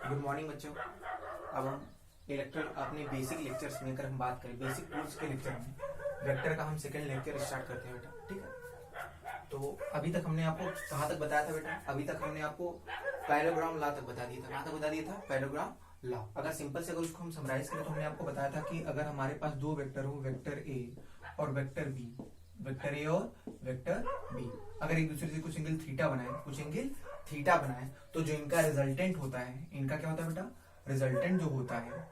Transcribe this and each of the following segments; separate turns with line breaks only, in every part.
Good morning बच्चों। अब हम अपने बेसिक लेक्चर्स में अगर हम बात करें, बेसिक कोर्स के लेक्चर में वेक्टर का हम सेकंड लेक्चर स्टार्ट करते हैं बेटा। ठीक है, तो अभी तक हमने आपको कहाँ तक बताया था बेटा? अभी तक हमने आपको पैराग्राम लॉ तक बता दिया था। कहाँ तक बता दिया था? पैराग्राम लॉ। अगर सिंपल से अगर उसको हम समराइज करें तो हमने आपको बताया था कि अगर हमारे पास दो वेक्टर हो, वेक्टर ए और वेक्टर बी, वेक्टर ए और वेक्टर बी, अगर एक दूसरे से कुछ एंगल थीटा बनाए, कुछ एंगल थीटा बनाए, तो जो इनका रिजल्टेंट होता है, इनका क्या होता है बेटा? रिजल्टेंट जो होता है,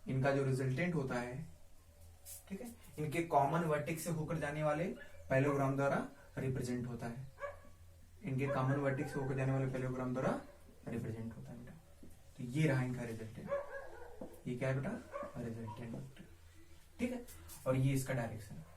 इनका जो रिजल्टेंट होता है, ठीक है, इनके कॉमन वर्टेक्स से होकर जाने वाले पैरेललोग्राम द्वारा रिप्रेजेंट होता है। इनके कॉमन वर्टेक्स से होकर जाने वाले पैरेललोग्राम द्वारा रिप्रेजेंट होता है बेटा। तो ये रहा इनका रिजल्टेंट। ये क्या है बेटा? Resultant vector. ठीक है, और ये इसका डायरेक्शन है।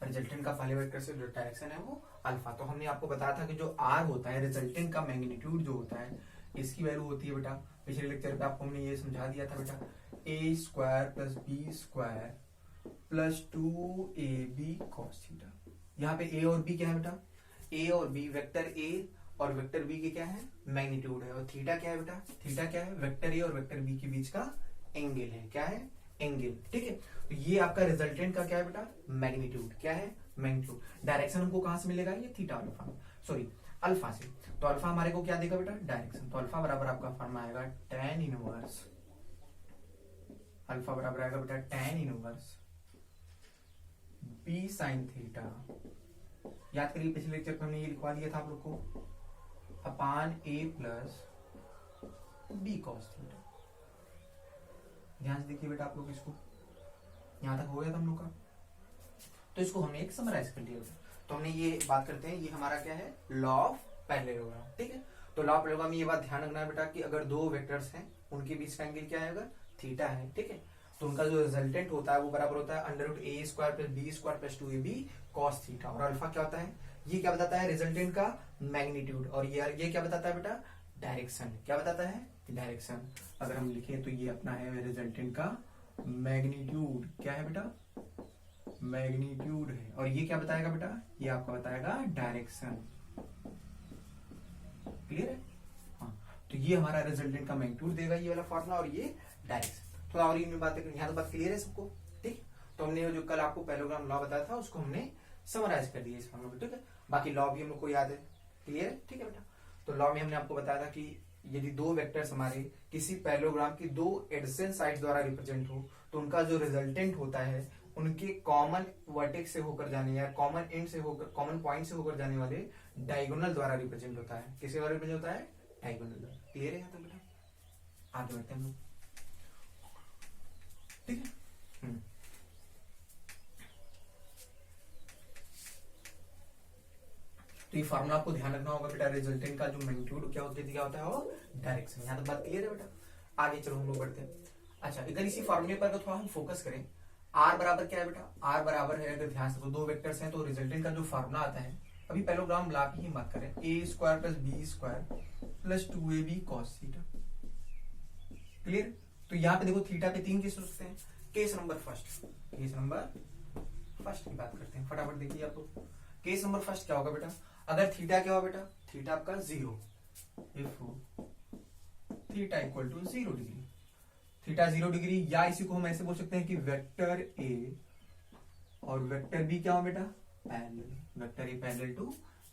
रिजल्टेंट का पहले वेक्टर से जो डायरेक्शन है वो अल्फा। तो हमने आपको बताया था कि जो आर होता है, रिजल्टेंट का मैग्नीट्यूड जो होता है, इसकी वैल्यू होती है बेटा, पिछले लेक्चर पे आपको हमने ये समझा दिया था बेटा, a square plus b square plus 2ab cos theta. यहाँ पे ए और बी क्या है बेटा? ए और बी, वेक्टर ए और वेक्टर बी के क्या है? मैग्नीट्यूड है। और थीटा क्या है बेटा? थीटा क्या है? वेक्टर ए और वेक्टर बी के बीच का एंगल है। क्या है? एंगल। ठीक है, तो ये आपका रिजल्टेंट का क्या है बेटा? मैग्नीट्यूड। क्या है? मैग्नीट्यूड। डायरेक्शन हमको कहां से मिलेगा? ये थीटा अल्फा, सॉरी अल्फा से। तो अल्फा हमारे को क्या देगा बेटा? डायरेक्शन। तो अल्फा बराबर आपका फॉर्म आएगा tan इनवर्स, अल्फा बराबर आएगा बेटा tan inverse B sine theta. याद करिए पिछले लेक्चर में हमने ये लिखवा दिया था आप लोग को, अपान ए प्लस बी कॉस थीटा। ध्यान से देखिए बेटा आप लोग, इसको यहां तक हो गया था हम लोग का। तो इसको हमने एक समराइज कर लिया बेटा। तो हमने ये बात करते हैं, ये हमारा क्या है? Law of parallelogram. ठीक है, तो लॉ ऑफ पैरेललोग्राम में ये बात ध्यान रखना है बेटा कि अगर दो वेक्टर्स हैं, उनके बीच का एंगल क्या है? अगर थीटा है, ठीक है, तो उनका जो रिजल्टेंट होता है वो बराबर होता है under root a square plus b square plus 2ab cos theta. और अल्फा क्या होता है? ये क्या बताता है? रिजल्टेंट का मैग्नीट्यूड। और ये क्या बताता है बेटा? डायरेक्शन। क्या बताता है? डायरेक्शन। अगर हम लिखें तो ये अपना है रिजल्टेंट का मैग्नीट्यूड। क्या है बेटा? मैग्नीट्यूड है। और ये क्या बताएगा बेटा? ये आपका बताएगा डायरेक्शन। क्लियर है? हाँ, तो ये हमारा रिजल्टेंट का मैग्नीट्यूड देगा, ये वाला फॉर्मूला, और ये डायरेक्शन। थोड़ा और इनमें बातें करें, यहाँ तो बात क्लियर है सबको? ठीक, तो हमने जो कल आपको पैरेललोग्राम लॉ बताया था उसको हमने समराइज कर दिया इस फॉर्मूला में। ठीक है, बाकी लॉ भी हम लोग को याद है। क्लियर है? ठीक है बेटा, तो लॉ में हमने आपको बताया था कि यदि दो वेक्टर्स हमारे किसी पैरेललोग्राम की दो एडजेसेंट साइड द्वारा रिप्रेजेंट हो, तो उनका जो रिजल्टेंट होता है उनके कॉमन वर्टेक्स से होकर जाने या कॉमन एंड से होकर, कॉमन पॉइंट से होकर जाने वाले डायगोनल द्वारा रिप्रेजेंट होता है। किसके द्वारा रिप्रेजेंट होता है? डायगोनल द्वारा। क्लियर है यहाँ तक बेटा? आगे बढ़ते हैं हम लोग। ठीक है, तो ये फार्मूला आपको ध्यान रखना होगा बेटा। रिजल्टेंट का जो मैग्नीट्यूड क्या होता है और डायरेक्शन। यहाँ तक बात क्लियर है बेटा? आगे चलो हम लोग बढ़ते हैं। अच्छा, अगर इसी फार्मूले पर थोड़ा हम फोकस करें, आर बराबर क्या है बेटा? आर बराबर है, अगर ध्यान से तो दो वेक्टर्स हैं तो रिजल्टेंट का जो फार्मूला आता है, अभी पैरेललोग्राम लॉ की ही बात करें, a square plus b square plus 2ab cos theta. Clear? तो यहाँ पे देखो थीटा पे तीन केस हो सकते हैं। Case number first, case number first की बात करते हैं, फटाफट देखिए आप लोग। केस नंबर फर्स्ट क्या होगा बेटा? अगर थीटा क्या होगा बेटा? थीटा आपका 0, if theta equal to 0 degree, theta 0 degree, या इसी को हम ऐसे बोल सकते हैं कि वेक्टर ए और वेक्टर बी क्या हो बेटा? Parallel. Vector A parallel to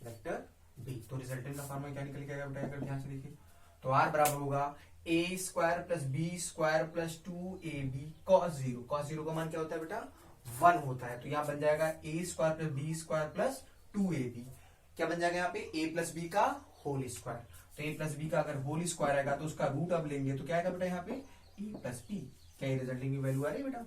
vector B. तो रिजल्टेंट का फॉर्मूला क्या निकल के आएगा बेटा? अगर ध्यान से देखिए तो आर बराबर होगा a square plus b square plus 2ab cos 0। cos 0 का मान क्या होता है बेटा? 1 होता है। तो यहाँ बन जाएगा a square plus b square plus 2ab। क्या बन जाएगा यहाँ पे? ए प्लस बी का होल स्क्वायर। तो ए प्लस बी का अगर होल स्क्वायर आएगा तो उसका रूट अब लेंगे तो क्या आएगा बेटा? यहाँ पे ए प्लस बी। क्या ये रिजल्टेंट की वैल्यू आ रही है बेटा?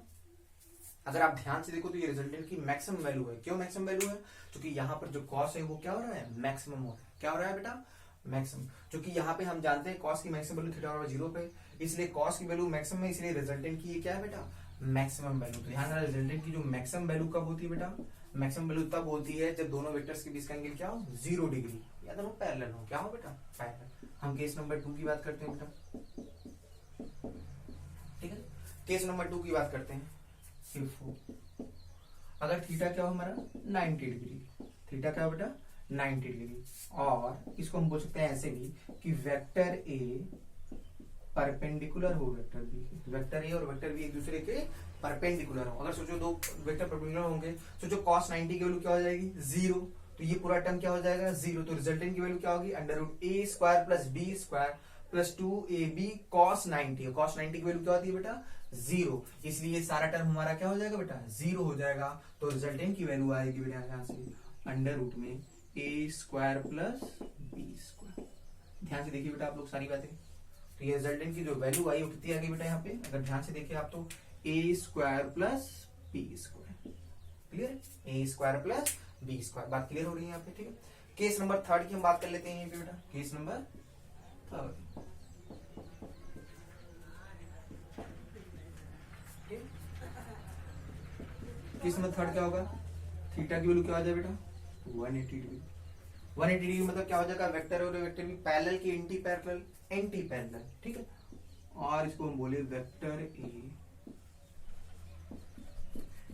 अगर आप ध्यान से देखो तो ये रिजल्टेंट की मैक्सिमम वैल्यू है। क्यों मैक्सिमम वैल्यू है? क्योंकि यहाँ पर जो कॉस है वो क्या हो रहा है? मैक्सिमम हो रहा है। क्या हो रहा है बेटा? मैक्सिमम। क्योंकि यहाँ पे हम जानते हैं कॉस की मैक्सिमम वैल्यू थीटा बराबर 0 पे, इसलिए कॉस की वैल्यू मैक्सिमम है, इसलिए रिजल्टेंट की ये क्या है बेटा? Maximum value. तो ध्यान रखना, रिजल्टेंट की जो मैक्सिमम वैल्यू कब होती है बेटा? मैक्सिमम वैल्यू तब होती है जब दोनों वेक्टर्स के बीच का एंगल क्या हो? 0 डिग्री, या दोनों पैरेलल हो। क्या हो बेटा? पैरेलल। हम केस नंबर 2 की बात करते हैं बेटा। ठीक है, केस नंबर 2 की बात करते हैं। इफ अगर थीटा क्या हो हमारा? 90 डिग्री, थीटा क्या हो बेटा? 90 डिग्री। और इसको हम बोल सकते हैं ऐसे भी कि वेक्टर ए परपेंडिकुलर हो वेक्टर बी के, वेक्टर ए और वेक्टर बी एक दूसरे के परपेंडिकुलर हो। अगर सोचो दो वेक्टर परपेंडिकुलर होंगे, सोचो cos 90 की वैल्यू क्या हो जाएगी 0, तो ये पूरा टर्म क्या हो जाएगा 0, तो रिजल्टेंट की वैल्यू क्या होगी under root a square plus b square plus 2ab cos 90। cos 90 की वैल्यू क्या होती है बेटा 0, इसलिए ये सारा टर्म हमारा क्या हो जाएगा बेटा 0 हो जाएगा। तो रिजल्टेंट की वैल्यू आएगी बेटा यहाँ से अंडर रूट में ए स्क्वायर प्लस बी स्क्वायर। ध्यान से देखिए बेटा आप लोग सारी बातें, तो ये रिजल्टेंट की जो वैल्यू आई वो कितनी आ गई बेटा यहाँ पे, अगर ध्यान से देखिए आप तो a square plus b square. Clear, a square plus b square, बात क्लियर हो रही है यहाँ पे। ठीक है, केस नंबर 3 की हम बात कर लेते हैं यहाँ पे बेटा, केस नंबर 3। केस नंबर 3 क्या होगा, थीटा की वैल्यू क्या हो जाए बेटा 180 डिग्री। 180 डिग्री मतलब क्या हो जाएगा, वेक्टर और वेक्टर भी पैरेलल की एंटी पैरेलल, एंटी पैरेलल। ठीक है, और इसको हम बोले vector A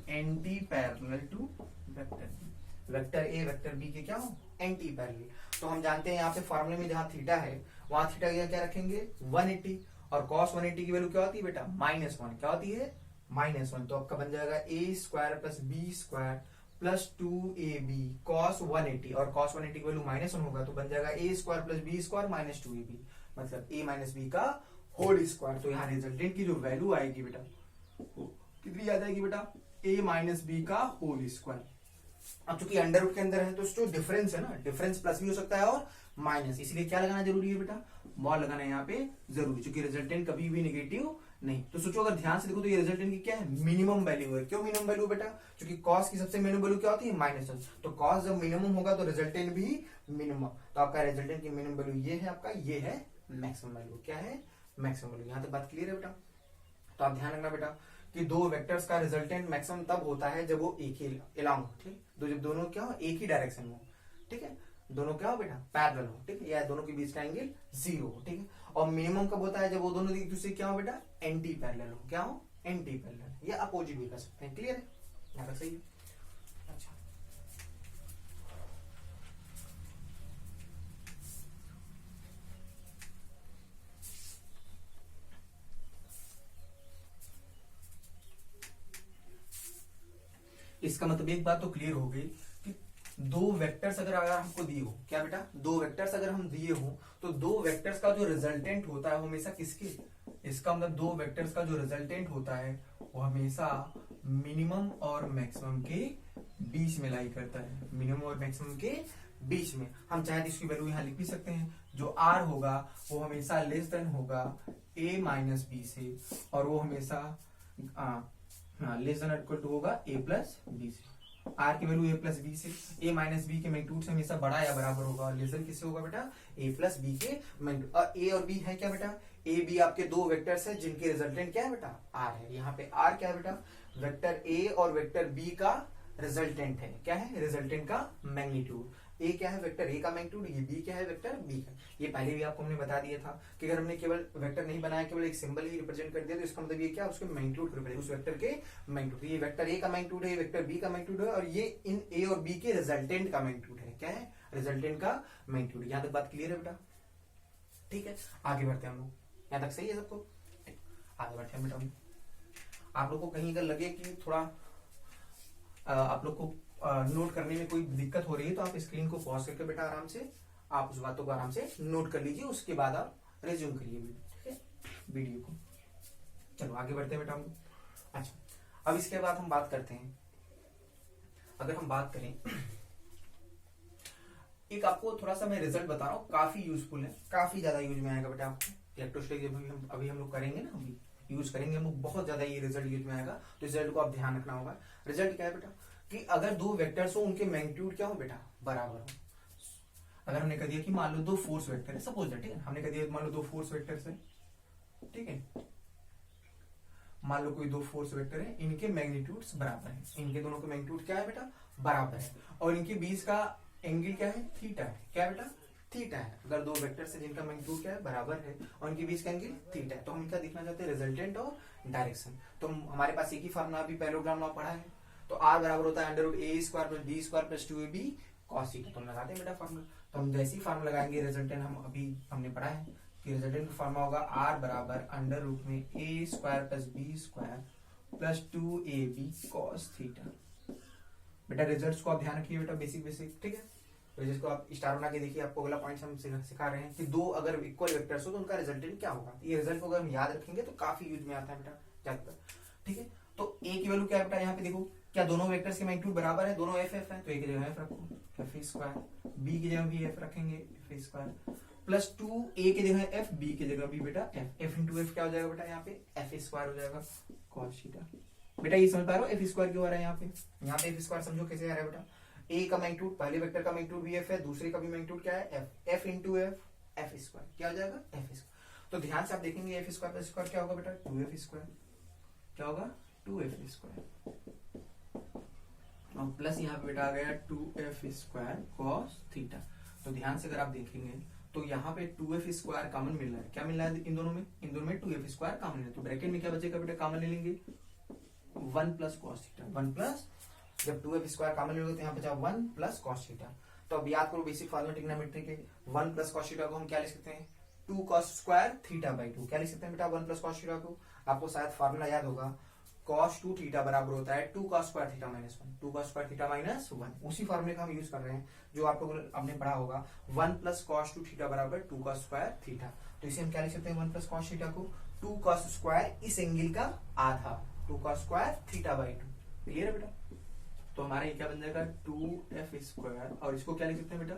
anti parallel to vector B. Vector A vector B के क्या हो एंटी पैरेलल। तो हम जानते हैं यहाँ पे फॉर्मूले में जहां थीटा है वहां थीटा क्या रखेंगे 180, और cos 180 की वैल्यू क्या होती है बेटा -1, क्या होती है -1। तो आपका बन जाएगा a square plus b square plus 2ab cos 180, और cos 180 की वैल्यू -1 होगा तो बन जाएगा a square plus b square minus 2ab, मतलब a माइनस बी का होल स्क्वायर। तो यहाँ रिजल्टेंट की जो वैल्यू आएगी बेटा कितनी आ जाएगी बेटा a माइनस बी का होल स्क्वायर। अब चूंकि अंडर रूट के अंदर है तो जो डिफरेंस है ना, डिफरेंस प्लस भी हो सकता है और माइनस, इसलिए क्या लगाना जरूरी है बेटा मॉल लगाना है यहाँ पे जरूरी, क्योंकि रिजल्टेंट कभी भी नेगेटिव नहीं। तो सोचो अगर ध्यान से देखो तो ये रिजल्टेंट की क्या है मिनिमम वैल्यू है। क्यों मिनिमम वैल्यू बेटा, क्योंकि कॉस की सबसे मिनिमम वैल्यू क्या होती है -1, तो कॉस जब मिनिमम होगा तो रिजल्टेंट भी मिनिमम। तो आपका रिजल्टेंट की मिनिमम वैल्यू ये है, आपका ये है मैक्सिमम वैल्यू। क्या है मैक्सिमम वैल्यू। यहाँ तक बात क्लियर है बेटा। तो आप ध्यान रखना बेटा कि दो वेक्टर्स का रिजल्टेंट मैक्सिमम तब होता है जब वो एक ही अलोंग, ठीक, जब दोनों क्या हो एक ही डायरेक्शन में हो। ठीक है, दोनों क्या हो बेटा पैरेलल हो, ठीक है, या दोनों के बीच का एंगल 0 हो। ठीक है, और मिनिमम कब होता है जब वो दोनों एक दूसरे क्या हो बेटा एंटी पैरेलल हो। क्या हो एंटी पैरेलल, या अपोजिट भी कर सकते हैं। क्लियर है, यहाँ तक सही है। अच्छा, इसका मतलब एक बात तो क्लियर हो गई कि दो वेक्टर्स अगर हमको दिए हो, क्या बेटा दो वेक्टर्स अगर हम दिए हो तो दो वेक्टर्स का जो रिजल्टेंट होता है वो हमेशा किसके, इसका मतलब दो वेक्टर्स का जो रिजल्टेंट होता है वो हमेशा मिनिमम और मैक्सिमम के बीच में लाई करता है। मिनिमम और मैक्सिमम के बीच में हम चाहे तो इसकी वैल्यू यहाँ लिख भी सकते हैं, जो r होगा वो हमेशा लेस देन होगा a माइनस बी से, और वो हमेशा लेस देन इक्वल टू होगा a प्लस बी से। r की वैल्यू a प्लस बी से, a माइनस बी के मैग्नीट्यूड से हमेशा बड़ा या बराबर होगा, और लेस देन किससे होगा बेटा a प्लस बी के मैग्नीट्यूड। और a और b है क्या बेटा, a b आपके दो वेक्टर्स है जिनके रिजल्टेंट क्या है बेटा r है। यहाँ पे r क्या है बेटा वेक्टर a और वेक्टर b का रिजल्टेंट है। क्या है रिजल्टेंट का मैग्नीट्यूड। ए क्या है वेक्टर ए का मैग्नीट्यूड, ये बी क्या है वेक्टर बी का। ये पहले भी आपको हमने बता दिया था कि अगर हमने केवल वेक्टर नहीं बनाया, केवल एक सिंबल ही रिप्रेजेंट कर दिया तो इसका मतलब ये क्या उसके मैग्नीट्यूड को रिप्रेजेंट, उस वेक्टर के मैग्नीट्यूड। ये वेक्टर ए का मैग्नीट्यूड है, ये वेक्टर बी का मैग्नीट्यूड है, और ये इन ए और बी के रिजल्टेंट का मैग्नीट्यूड है। क्या है रिजल्टेंट का मैग्नीट्यूड। यहाँ तक बात क्लियर है बेटा। ठीक है, आगे बढ़ते हैं हम लोग। यहाँ तक सही है सबको, आगे बढ़ते हैं बेटा। आप लोग को कहीं अगर लगे कि थोड़ा आप लोग को नोट करने में कोई दिक्कत हो रही है तो आप स्क्रीन को पॉज करके बेटा आराम से आप उस बातों को आराम से नोट कर लीजिए, उसके बाद आप रिज्यूम करिए ठीक है वीडियो को। चलो आगे बढ़ते हैं बेटा हम। अच्छा, अब इसके बाद हम बात करते हैं, अगर हम बात करें एक आपको थोड़ा सा मैं रिजल्ट बता रहा हूँ, काफी यूजफुल है, काफी ज्यादा यूज में आएगा बेटा आपको। इलेक्ट्रोस्टैटिक अभी हम लोग करेंगे ना, अभी यूज करेंगे हम लोग, बहुत ज्यादा ये रिजल्ट यूज में आएगा, तो इस रिजल्ट को आप ध्यान रखना होगा। रिजल्ट क्या है बेटा कि अगर दो वेक्टर्स हो उनके मैग्नीट्यूड क्या हो बेटा बराबर हो। अगर हमने कह दिया कि मान लो दो फोर्स वेक्टर है, सपोज दैट, ठीक है, हमने कह दिया मान लो दो फोर्स वेक्टर्स है, ठीक है, मान लो कोई दो फोर्स वेक्टर है, इनके मैग्नीट्यूड्स बराबर है, इनके दोनों के मैग्नीट्यूड क्या है बेटा बराबर है, और इनके बीच का एंगल क्या है थीटा है। क्या बेटा थीटा है। अगर दो वेक्टर्स है जिनका मैग्नीट्यूड क्या है बराबर है और उनके बीच का एंगल थीटा है, तो हम क्या देखना चाहते हैं रिजल्टेंट और डायरेक्शन। तो हमारे पास एक ही फार्मूला अभी पैरेललोग्राम लॉ पढ़ा है, तो r बराबर होता है under root a square plus b square plus 2ab cos theta. तो हम लगाते हैं बेटा फॉर्मूला। तो हम जैसे ही फॉर्मूला लगाएंगे रिजल्टेंट हम अभी हमने पढ़ा है कि रिजल्टेंट का फॉर्मूला होगा r बराबर अंडर रूट में a square plus b square plus 2ab cos theta. बेटा रिजल्ट्स को आप ध्यान रखिए बेटा, बेसिक बेसिक, ठीक है। तो जिसको आप स्टार बना के देखिए, आपको अगला पॉइंट हम सिखा रहे हैं कि दो अगर इक्वल वेक्टर्स हो तो उनका रिजल्टेंट क्या होगा। ये रिजल्ट को अगर हम याद रखेंगे तो काफी यूज में आता है बेटा ज्यादातर, ठीक है। तो a की वैल्यू क्या है बेटा, यहाँ पे देखो क्या दोनों वेक्टर्स के मैग्नीट्यूड बराबर है, दोनों एफ एफ है, तो a की जगह एफ रखो एफ स्क्वायर, b की जगह भी एफ रखेंगे एफ स्क्वायर प्लस 2 a की जगह एफ, b की जगह भी बेटा एफ, एफ इंटू एफ क्या हो जाएगा बेटा, यहाँ पे एफ स्क्वायर हो जाएगा cos थीटा। बेटा ये समझ पा रहे हो एफ स्क्वायर क्यों आ रहा है यहाँ पे एफ स्क्वायर समझो कैसे आ रहा है बेटा, a का मैग्नीट्यूड पहले वेक्टर का मैग्नीट्यूड भी एफ है, दूसरे का भी मैग्नीट्यूड क्या है F, F into F F square क्या हो जाएगा एफ स्क्वायर। तो ध्यान से आप देखेंगे एफ स्क्वायर प्लस स्क्वायर क्या होगा बेटा 2f स्क्वायर, क्या होगा 2f स्क्वायर और प्लस यहाँ पे बेटा आ गया 2f स्क्वायर cos थीटा। तो ध्यान से अगर आप देखेंगे तो यहाँ पे 2f स्क्वायर कॉमन मिल रहा है, क्या मिल रहा है इन दोनों में 2f स्क्वायर कॉमन है, तो ब्रैकेट में क्या बचेगा बेटा कॉमन ले लेंगे 1 प्लस cos थीटा, 1 प्लस, जब 2f स्क्वायर कॉमन ले तो यहाँ बचा 1 प्लस cos थीटा। तो अब याद करो बेसिक फॉर्मूला ट्रिग्नोमेट्री के, 1 प्लस cos थीटा को हम क्या लिख सकते हैं 2 cos स्क्वायर थीटा बाई 2, क्या लिख सकते हैं बेटा 1 प्लस cos थीटा को, आपको शायद फॉर्मूला याद होगा cos 2 थीटा बराबर होता है 2 cos square theta minus 1, 2 cos square theta minus 1, उसी फॉर्मूले का हम यूज कर रहे हैं जो आप लोगों ने आपने पढ़ा होगा 1 प्लस cos 2 थीटा बराबर 2 cos स्क्वायर थीटा। तो इसे हम क्या लिख सकते हैं 1 प्लस cos थीटा को 2 cos स्क्वायर इस एंगल का आधा 2 cos square theta by 2, clear है बेटा। तो हमारा ये क्या बन जाएगा 2f स्क्वायर और इसको क्या लिख सकते हैं बेटा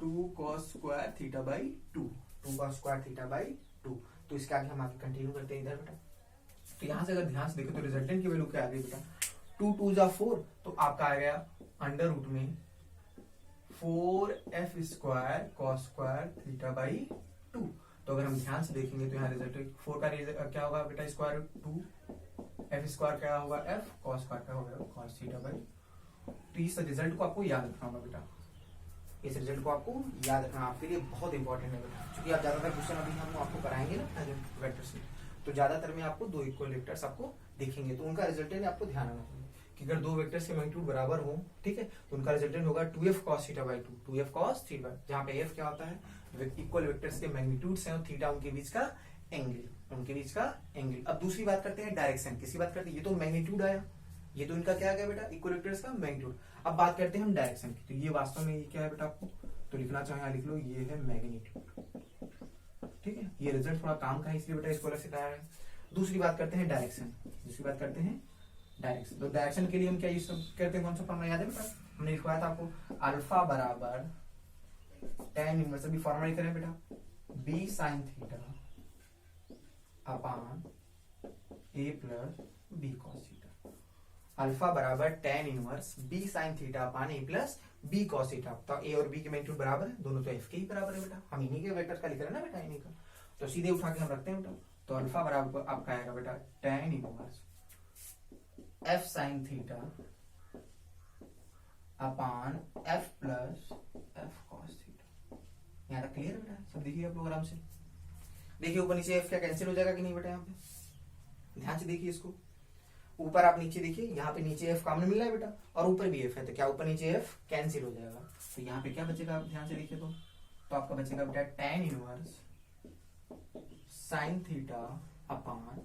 2 cos square theta by 2, 2 cos square theta by 2। तो इसके आगे हम आगे कंटिन्यू करते हैं इधर बेटा। तो यहां से अगर ध्यान से देखें तो रिजल्टेंट की वैल्यू क्या आ गई बेटा 2 2 जा 4, तो आपका आ गया अंडर रूट में 4f square cos square theta by 2। तो अगर हम ध्यान से देखेंगे तो यहाँ रिजल्ट 4 का क्या होगा बेटा स्क्वायर 2, एफ स्क्वायर क्या होगा एफ, cos स्क्वायर क्या होगा cos थीटा बाई। तो इस रिजल्ट को आपको याद रखना होगा बेटा, इस रिजल्ट को आपको याद रखना आपके लिए बहुत इंपॉर्टेंट है बेटा, क्योंकि आप ज्यादातर क्वेश्चन अभी हम आपको कराएंगे ना वेक्टर से, तो ज्यादातर में आपको दो इक्वल वेक्टर्स आपको दिखेंगे, तो उनका रिजल्टेंट आपको ध्यान रखना चाहिए कि अगर दो वेक्टर्स के मैग्नीट्यूड बराबर हो, ठीक है, तो उनका रिजल्टेंट होगा 2f cos theta by 2, 2f cos theta, जहां पे f क्या होता है इक्वल वेक्टर्स के मैग्नीट्यूड्स हैं और थीटा उनके बीच का एंगल, उनके बीच का एंगल। अब दूसरी बात करते हैं डायरेक्शन, किसी बात करते हैं, ये तो मैग्नीट्यूड आया, ये तो इनका क्या आ गया बेटा इक्वल वेक्टर्स का मैग्नीट्यूड। अब बात करते हैं हम डायरेक्शन की, तो ये वास्तव में ये क्या है बेटा, आपको तो लिखना चाहे लिख लो, ये है मैग्नीट्यूड, ठीक है। ये रिजल्ट थोड़ा काम का है इसलिए बेटा इसको अलग से कहा है। दूसरी बात करते हैं डायरेक्शन, दूसरी बात करते हैं डायरेक्शन। तो डायरेक्शन के लिए हम क्या यूज करते हैं, कौन सा फॉर्मूला याद है बेटा, हमने लिखवाया था आपको अल्फा बराबर tan इनवर्स, अभी फॉर्मूला लिख रहे हैं बेटा b sin theta upon a plus b cos theta, alpha बराबर tan inverse b sin theta upon a plus b cos theta. तो a और b के मैग्नीट्यूड बराबर है, दोनों तो f के ही बराबर है बेटा, हम इन्हीं के वेक्टर का लिख रहे हैं ना बेटा, इन्हीं का, तो सीधे उठा के हम रखते हैं बेटा। तो अल्फा बराबर आपका आएगा बेटा tan inverse f sin theta upon f plus f cos theta. यहाँ तक क्लियर है बेटा, सब देखिए आप लोग आराम से, देखिए ऊपर नीचे f क्या कैंसिल हो जाएगा कि नहीं बेटा, यहाँ पे ध्यान से देखिए इसको, ऊपर आप नीचे देखिए, यहाँ पे नीचे f कॉमन मिल रहा है बेटा और ऊपर भी f है, तो क्या ऊपर नीचे f कैंसिल हो जाएगा, तो यहाँ पे क्या बचेगा आप ध्यान से देखिए तो आपका बचेगा बेटा tan inverse sin theta upon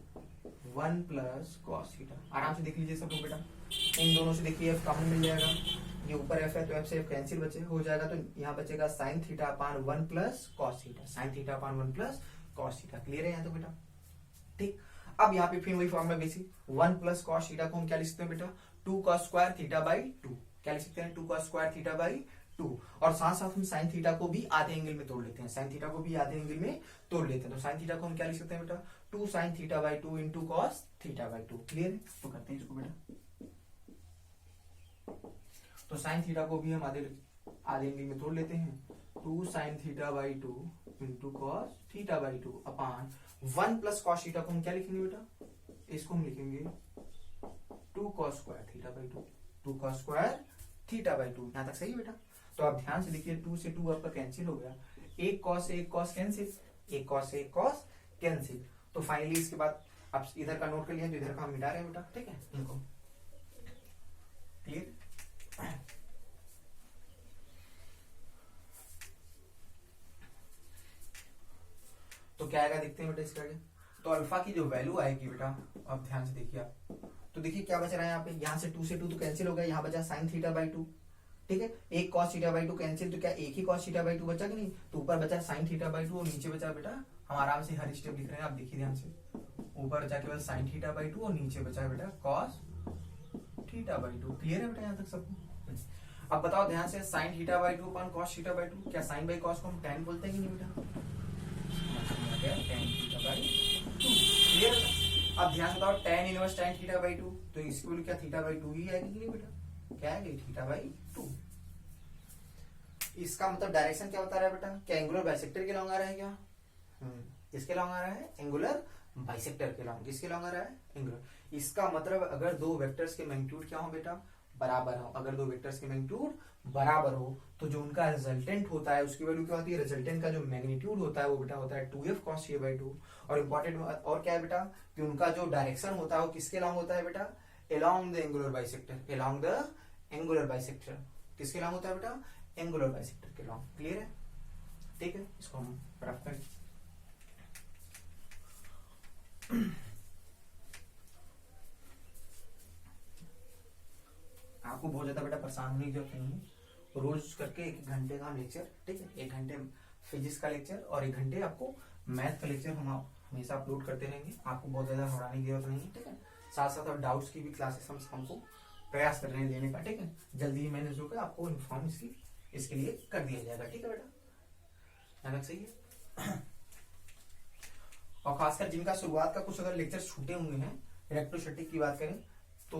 1 plus cos theta. आराम से देख लीजिए सब लोग बेटा, इन दोनों से देखिए f कॉमन मिल जाएगा, ये ऊपर f है तो f से f कैंसिल बचे हो जाएगा, तो यहाँ बचेगा sin theta upon 1 plus cos theta, sin theta upon 1 plus cos theta, clear है यहाँ तो बेटा, ठीक। अब यहाँ पे फिर वही formula basic 1 plus cos theta को हम क्या लिख सकते हैं बेटा 2 cos स्क्वायर थीटा बाई 2, क्या लिख सकते हैं 2 cos स्क्वायर थीटा बाई 2, और साथ साथ हम sin थीटा को भी आधे एंगल में तोड़ लेते हैं, sin थीटा को भी आधे एंगल में तोड़ लेते हैं, तो sin थीटा को हम क्या लिख सकते हैं बेटा 2 sin theta by 2 into cos theta by 2, clear है। तो करते हैं इसको बेटा, तो sin थीटा को भी हम आधे एंगल में तोड़ लेते हैं, 2 sin theta by 2 into cos theta by 2 upon 1 plus cos theta को हम क्या लिखेंगे बेटा, इसको हम लिखेंगे 2 cos square theta by 2, 2 cos square theta by 2, यहाँ तक सही है बेटा। तो आप ध्यान से देखिए 2 से 2 आपका कैंसिल हो गया, एक cos कैंसिल, एक cos कैंसिल, तो फाइनली इसके बाद आप इधर का नोट कर लिया, तो इधर का हम मिटा रहे हैं बेटा, ठीक है इनको, क्लियर। तो क्या आएगा देखते हैं बेटा इसका आगे। तो अल्फा की जो वैल्यू आएगी बेटा, अब ध्यान से देखिए आप, तो देखिए क्या बच रहा है यहाँ पे, यहाँ से 2 से 2 तो कैंसिल हो गया, यहाँ बचा साइन थीटा बाई 2, ठीक है। एक कॉस थीटा बाई 2 कैंसिल, तो क्या एक ही कॉस थीटा बाई 2 बचा कि नहीं, तो ऊपर बचा साइन थीटा बाई 2 और नीचे बचा बेटा, हम आराम से हर स्टेप लिख रहे हैं, आप देखिए ध्यान से, ऊपर बचा केवल साइन थीटा बाई 2 और नीचे बचा बेटा कॉस थीटा बाई 2। क्लियर है बेटा यहाँ तक सबको? अब बताओ ध्यान से, sine theta by 2 upon cos theta by 2, क्या साइन बाई कॉस को हम tan बोलते हैं कि नहीं बेटा? tan theta by 2। क्लियर है? अब ध्यान से बताओ tan inverse tan theta by 2, तो इसकी वैल्यू क्या थीटा बाई 2 ही आएगी कि नहीं बेटा? क्या आएगी? Theta by 2। इसका मतलब डायरेक्शन क्या बता रहा है बेटा? क्या एंगुलर बाइसेक्टर के लॉन्ग आ रहा है क्या? किसके लॉन्ग आ रहा है? एंगुलर बाइसेक्टर के लॉन्ग। किसके लॉन्ग आ रहा है? एंगुलर। इसका मतलब अगर दो वेक्टर्स के मैग्नीट्यूड क्या हो बेटा? बराबर हो। अगर दो वेक्टर्स के मैग्नीट्यूड बराबर हो तो जो उनका रिजल्टेंट होता है उसकी वैल्यू क्या होती है? रिजल्टेंट का जो मैग्नीट्यूड होता है वो बेटा होता है 2f cos थीटा बाई 2। और इंपॉर्टेंट और क्या है बेटा कि उनका जो डायरेक्शन होता है वो किसके लॉन्ग होता है बेटा? along the angular bisector. along the angular bisector किसके लॉन्ग होता है बेटा? एंगुलर बाइसेक्टर के लॉन्ग। क्लियर है? ठीक है, इसको हम प्राप्त करें। आपको बहुत ज्यादा बेटा परेशान होने की जरूरत नहीं है, रोज करके 1 घंटे का लेक्चर, ठीक है, 1 घंटे फिजिक्स का लेक्चर और 1 घंटे आपको मैथ का लेक्चर हम हमेशा अपलोड करते रहेंगे। आपको बहुत ज्यादा घबराने की जरूरत नहीं है, ठीक है। साथ साथ और डाउट्स की भी क्लासेस हमको प्रयास कर रहे हैं लेने का, ठीक है। जल्दी ही मैंने जो आपको इन्फॉर्म इसके लिए कर दिया जाएगा, ठीक है बेटा, सही है। और खासकर जिनका शुरुआत का कुछ अगर लेक्चर छूटे हुए हैं, इलेक्ट्रोस्टैटिक की बात करें तो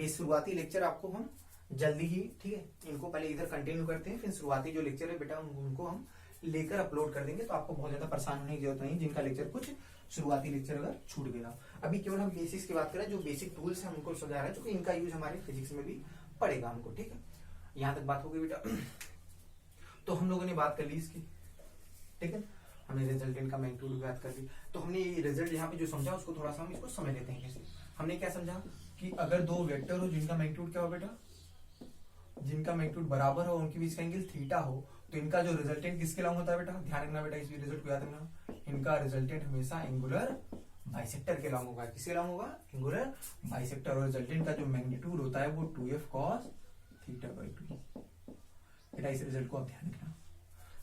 शुरुआती लेक्चर आपको हम जल्दी ही, ठीक है, इनको पहले इधर कंटिन्यू करते हैं, फिर शुरुआती जो लेक्चर है बेटा उनको हम लेकर अपलोड कर देंगे, तो आपको बहुत ज्यादा परेशान होने की जरूरत नहीं, जिनका लेक्चर कुछ शुरुआती लेक्चर अगर छूट गया। अभी केवल हम बेसिक्स की बात करें, जो बेसिक टूल्स हैं उनको समझा रहे हैं, क्योंकि इनका यूज हमारे फिजिक्स में भी पड़ेगा हमको, ठीक है। यहाँ तक बात हो गई बेटा। तो हम लोगों ने बात कर ली इसकी, ठीक है, हमने रिजल्टेंट का मैग्नीट्यूड की बात कर ली। तो हमने ये रिजल्ट यहाँ पे जो समझा उसको थोड़ा सा हम इसको समझ लेते हैं कैसे। हमने क्या समझा कि अगर दो वेक्टर हो जिनका मैग्नीट्यूड क्या हो बेटा? जिनका मैग्नीट्यूड बराबर हो, उनके बीच का एंगल थीटा हो, तो इनका जो रिजल्टेंट किसके लॉन्ग होता है बेटा? ध्यान रखना बेटा, इस रिजल्ट को याद रखना, इनका रिजल्टेंट हमेशा एंगुलर बाइसेक्टर के लॉन्ग होगा। किसके लॉन्ग होगा? Angular bisector. और रिजल्टेंट का जो मैग्नीट्यूड होता है वो 2f cos थीटा बाई 2। बेटा इस रिजल्ट को आप ध्यान रखना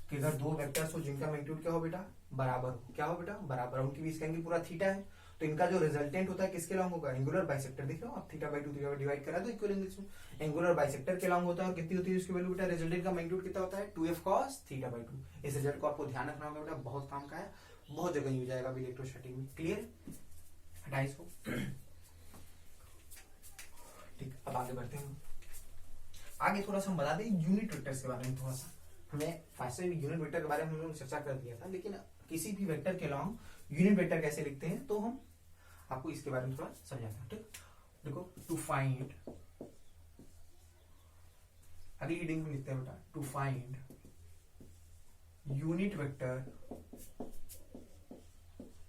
कि अगर दो वेक्टर्स हो जिनका मैग्नीट्यूड क्या हो बेटा? बराबर हो। क्या हो बेटा? बराबर। उनके बीच का एंगल पूरा थीटा है, तो इनका जो रिजल्टेंट होता है किसके लॉन्ग होगा? Angular bisector. देख रहे हो आप, थीटा बाई 2 थीटा डिवाइड करा दो इक्वल एंगल्स में, एंगुलर बाइसेक्टर के लॉन्ग होता है। कितनी होती है उसकी वैल्यू बेटा? रिजल्टेंट का मैग्नीट्यूड कितना होता है? 2f cos theta by 2। इस रिजल्ट को आपको ध्यान रखना होगा बेटा, बहुत काम का है, बहुत जगह यूज आएगा इलेक्ट्रोस्टैटिक में। क्लियर? हटाइए इसको। ठीक, अब आगे बढ़ते हैं। आगे थोड़ा सा हम बता दें यूनिट वेक्टर्स के बारे में। थोड़ा सा हमें वैसे यूनिट वेक्टर के बारे में हम लोगों ने चर्चा कर दिया था, लेकिन किसी भी वेक्टर के लॉन्ग यूनिट वेक्टर कैसे लिखते हैं तो हम आपको इसके बारे में थोड़ा समझाते हैं, ठीक। देखो, टू फाइंड, अगली रीडिंग में लिखते हैं बेटा, to find unit vector,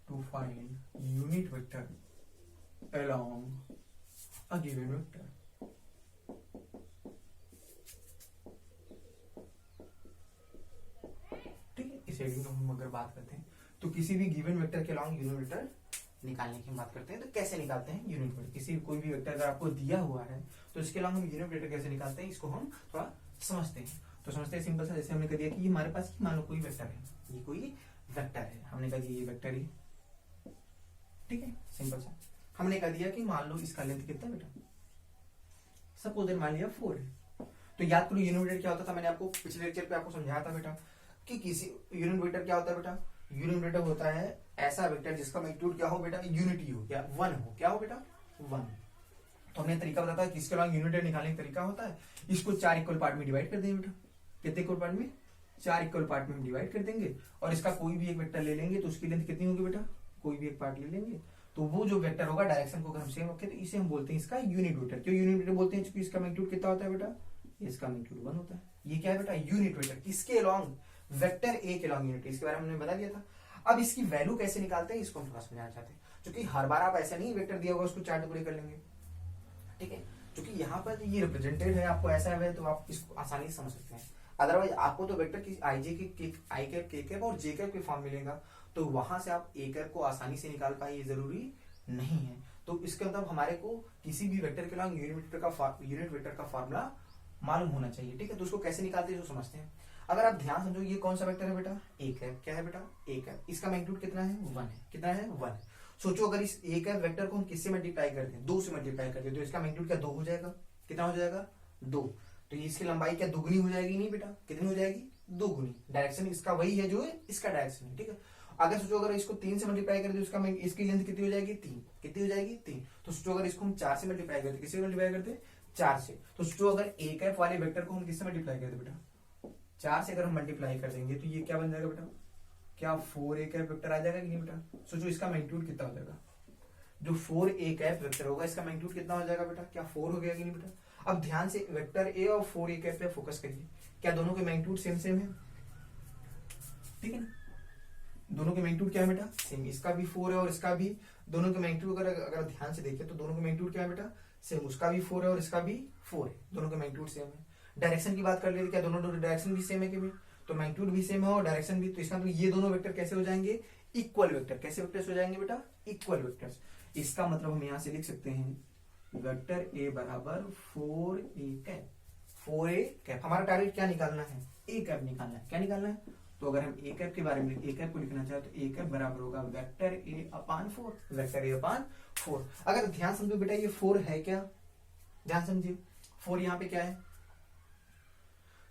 to find unit vector along a given vector. शेडिंग हम अगर बात करते हैं तो किसी भी गिवन वेक्टर के लॉन्ग यूनिट वेक्टर निकालने की बात करते हैं। तो कैसे निकालते हैं यूनिट वेक्टर? किसी कोई भी वेक्टर अगर आपको दिया हुआ है तो इसके लॉन्ग हम यूनिट वेक्टर कैसे निकालते हैं, इसको हम थोड़ा समझते हैं। तो समझते हैं सिंपल सा, जैसे हमने कह दिया कि हमारे पास मान लो कोई वेक्टर है, ये कोई वेक्टर है, हमने कह दिया ये वेक्टर है, ठीक है, सिंपल सा। हमने कह दिया कि मान लो इसका लेंथ कितना बेटा? सपोज मान लिया 4 है। तो याद करो यूनिट वेक्टर क्या होता था, मैंने आपको पिछले लेक्चर पे आपको समझाया था बेटा कि किसी यूनिट वेक्टर क्या होता है बेटा? यूनिट वेक्टर होता है ऐसा वेक्टर जिसका मैग्नीट्यूड क्या हो बेटा? यूनिटी हो, क्या 1 हो, क्या हो बेटा? 1। तो हमने तरीका बताया था किसके लॉन्ग यूनिट वेक्टर निकालने का तरीका होता है, इसको 4 इक्वल पार्ट में डिवाइड कर देंगे बेटा। कितने इक्वल पार्ट में? 4 इक्वल पार्ट में हम डिवाइड कर देंगे, और इसका कोई भी एक वेक्टर ले लेंगे तो उसकी लेंथ कितनी होगी बेटा? कोई भी एक पार्ट ले लेंगे तो वो जो वेक्टर होगा डायरेक्शन को अगर हम सेम रखें तो इसे हम बोलते हैं इसका यूनिट वेक्टर। क्यों यूनिट वेक्टर बोलते हैं? क्योंकि इसका मैग्नीट्यूड कितना होता है बेटा? इसका मैग्नीट्यूड 1 होता है। ये क्या है बेटा? Unit vector. किसके लॉन्ग? वेक्टर ए के लॉन्ग यूनिट। इसके बारे में हमने बता दिया था। अब इसकी वैल्यू कैसे निकालते हैं इसको हम थोड़ा समझाना चाहते हैं, क्योंकि हर बार आप ऐसा नहीं वेक्टर दिया होगा उसको 4 टुकड़े कर लेंगे, ठीक है। क्योंकि यहाँ पर ये रिप्रेजेंटेड है, आपको ऐसा है तो आप इसको आसानी से समझ सकते हैं। अदरवाइज आपको तो वेक्टर की आई जे के आई कैप के कैप और जे कैप के फॉर्म मिलेगा, तो वहां से आप ए कैप को आसानी से निकाल पाए ये जरूरी नहीं है। तो इसके मतलब हमारे को किसी भी वेक्टर के लिए यूनिट वेक्टर का फॉर्मूला मालूम होना चाहिए, ठीक है। तो उसको कैसे निकालते हैं जो समझते हैं। अगर आप ध्यान समझो, ये कौन सा वेक्टर है बेटा, ए कैप। क्या है बेटा, ए कैप। इसका मैग्नीट्यूड कितना है, 1 है। कितना है, 1 है। सोचो अगर इस ए कैप वेक्टर को हम किससे मल्टीप्लाई करते हैं, 2 से मल्टीप्लाई करते हैं, तो इसका मैग्नीट्यूड क्या 2 हो जाएगा। कितना हो जाएगा, 2। तो इसकी लंबाई क्या दुगनी हो जाएगी, नहीं बेटा, कितनी हो जाएगी, दुगनी। डायरेक्शन इसका वही है जो है इसका डायरेक्शन है, ठीक है। अगर सोचो अगर इसको 3 से मल्टीप्लाई करें तो इसका इसकी लेंथ कितनी हो जाएगी, 3। कितनी हो जाएगी, 3। तो सोचो अगर इसको हम 4 से मल्टीप्लाई करते, किससे मल्टीप्लाई करते, 4 से। तो सोचो अगर ए कैप वाले वेक्टर को हम किससे मल्टीप्लाई करते बेटा, 4 से अगर हम मल्टीप्लाई कर देंगे तो ये क्या बन जाएगा बेटा, क्या 4 ए कैप वेक्टर आ जाएगा कि नहीं बेटा। सोचो इसका मैग्नीट्यूड कितना हो जाएगा, जो 4 ए कैप वेक्टर होगा इसका मैग्नीट्यूड कितना हो जाएगा बेटा, क्या 4 हो गया कि नहीं बेटा। अब ध्यान से वेक्टर ए और 4 ए कैप पे फोकस करिए, क्या दोनों के मैग्नीट्यूड सेम सेम है, ठीक है ना। दोनों के मैग्नीट्यूड क्या है बेटा, सेम। इसका भी 4 है और इसका भी, दोनों के मैग्नीट्यूड अगर ध्यान से देखें तो दोनों के मैग्नीट्यूड क्या है बेटा, सेम। उसका भी 4 है और इसका भी 4 है, दोनों के मैग्नीट्यूड सेम है। डायरेक्शन की बात कर लेते, क्या दोनों डायरेक्शन भी सेम है कि नहीं, तो मैग्नीट्यूड भी सेम है और डायरेक्शन भी। तो इसका मतलब ये दोनों वेक्टर कैसे हो जाएंगे, इक्वल वेक्टर। कैसे वेक्टर्स हो जाएंगे बेटा, इक्वल वेक्टर्स। इसका मतलब हम यहां से लिख सकते हैं वेक्टर ए बराबर 4 ए कैप। 4 ए कैप, हमारा टारगेट क्या निकालना है, ए कैप निकालना है। क्या निकालना है, तो अगर हम ए कैप के बारे में ए कैप को लिखना चाहे तो ए कैप बराबर होगा vector A upon 4। Vector A अपान 4। अगर ध्यान समझो बेटा ये 4 है क्या, ध्यान समझिए 4 यहाँ पे क्या है,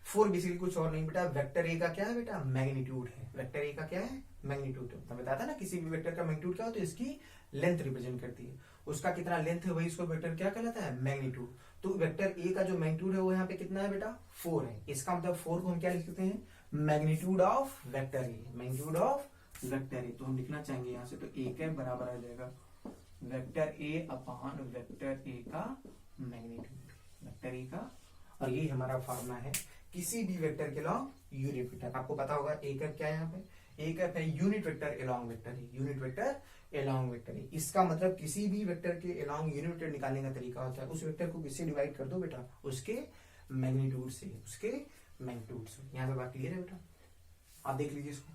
4 बेसिकली कुछ और नहीं बेटा, वेक्टर ए का क्या है बेटा, मैग्नीट्यूड है। वेक्टर ए का क्या है, मैग्नीट्यूड। तो बताया था ना किसी भी वेक्टर का मैग्नीट्यूड क्या होता है, इसकी लेंथ रिप्रेजेंट करती है। उसका कितना लेंथ है वही इसको वेक्टर क्या कहलाता है, मैग्नीट्यूड। तो वेक्टर ए का जो मैग्नीट्यूड है वो यहाँ पे कितना है बेटा, 4 है। इसका मतलब 4 को हम क्या लिख सकते हैं, magnitude of vector A. Magnitude of vector A तो हम लिखना चाहेंगे यहाँ से, तो ए कैप बराबर आ जाएगा vector A upon vector A का मैग्नीट्यूड, वेक्टर ए का। और ये हमारा फॉर्मूला है किसी भी वेक्टर के लॉन्ग यूनिट वेक्टर। आपको पता होगा ए कैप क्या है, यहाँ पे ए कैप है यूनिट वेक्टर एलॉन्ग वेक्टर है, यूनिट वेक्टर एलॉन्ग वेक्टर है। इसका मतलब किसी भी वेक्टर के एलॉन्ग यूनिट वेक्टर निकालने का तरीका होता है, उस वेक्टर को किससे डिवाइड कर दो बेटा, उसके मैग्नीट्यूड से, उसके मैग्नीट्यूड से। यहाँ पे बात क्लियर है बेटा, आप देख लीजिए इसको।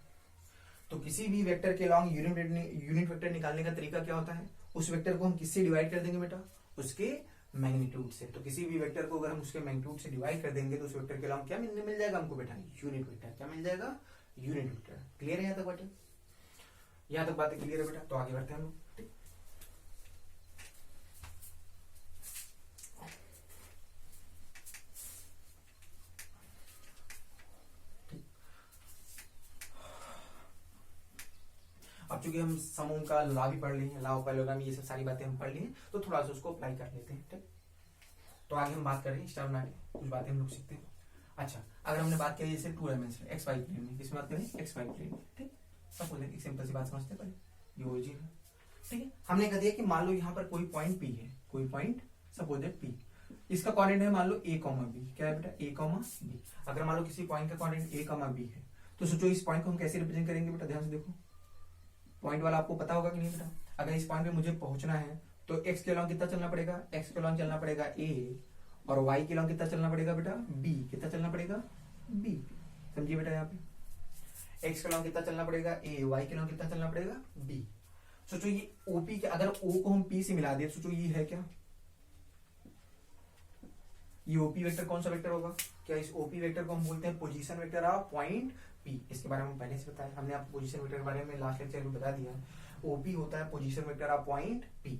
तो किसी भी वेक्टर के लॉन्ग यूनिट वेक्टर निकालने का तरीका क्या होता है, उस वेक्टर को हम किससे डिवाइड कर देंगे बेटा, उसके मैग्नीट्यूड से। तो किसी भी वेक्टर को अगर हम उसके मैग्नीट्यूड से डिवाइड कर देंगे तो उस वेक्टर के लॉन्ग क्या मिल जाएगा हमको बेटा, यूनिट वेक्टर। क्या मिल जाएगा, यूनिट वेक्टर। क्लियर है यहाँ तक बेटा, यहाँ तक बातें क्लियर है बेटा। तो आगे बढ़ते हैं हम लोग। अब चूंकि हम समूह का लॉ भी पढ़ लिए, लॉ ऑफ पैरेललोग्राम, ये सब सारी बातें हम पढ़ लिए, तो थोड़ा सा उसको अप्लाई कर लेते हैं, ठीक। तो आगे हम बात कर रहे हैं स्टार बना के कुछ बातें हम लोग सीखते हैं। अच्छा, अगर हमने बात करी जैसे 2 डायमेंशन एक्स वाई प्लेन में, किसमें बात करें, एक्स वाई प्लेन में, ठीक। सपोज एक सिंपल सी बात समझते हैं पहले, ये ओरिजिन है, ठीक है। हमने कह दिया कि मान लो यहाँ पर कोई पॉइंट पी है, कोई पॉइंट सपोज है पी, इसका कोऑर्डिनेट है मान लो ए कॉमा बी। क्या है बेटा, ए कॉमा बी। अगर मान लो किसी पॉइंट का कोऑर्डिनेट ए कॉमा बी है, तो सोचो इस पॉइंट को हम कैसे रिप्रेजेंट करेंगे बेटा, ध्यान से देखो। पॉइंट वाला आपको पता होगा कि नहीं बेटा, अगर इस पॉइंट पे मुझे पहुंचना है तो एक्स के अलॉन्ग कितना चलना पड़ेगा, एक्स के अलॉन्ग चलना पड़ेगा ए, और वाई के अलॉन्ग कितना चलना पड़ेगा बेटा, बी। कितना चलना पड़ेगा, बी। समझिए बेटा, यहाँ पे एक्स के अलॉन्ग कितना चलना पड़ेगा ए, वाई के अलॉन्ग कितना चलना पड़ेगा बी। सोचो ये ओपी के, अगर ओ को हम पी से मिला दे, सोचो ये है क्या, ये ओपी वेक्टर कौन सा वेक्टर होगा, क्या इस ओपी वेक्टर को हम बोलते हैं position vector of point P. इसके बारे में पहले से बताया हमने, आपको पोजीशन वेक्टर के बारे में लास्ट लेक्चर में बता दिया। ओपी होता है position vector of point P,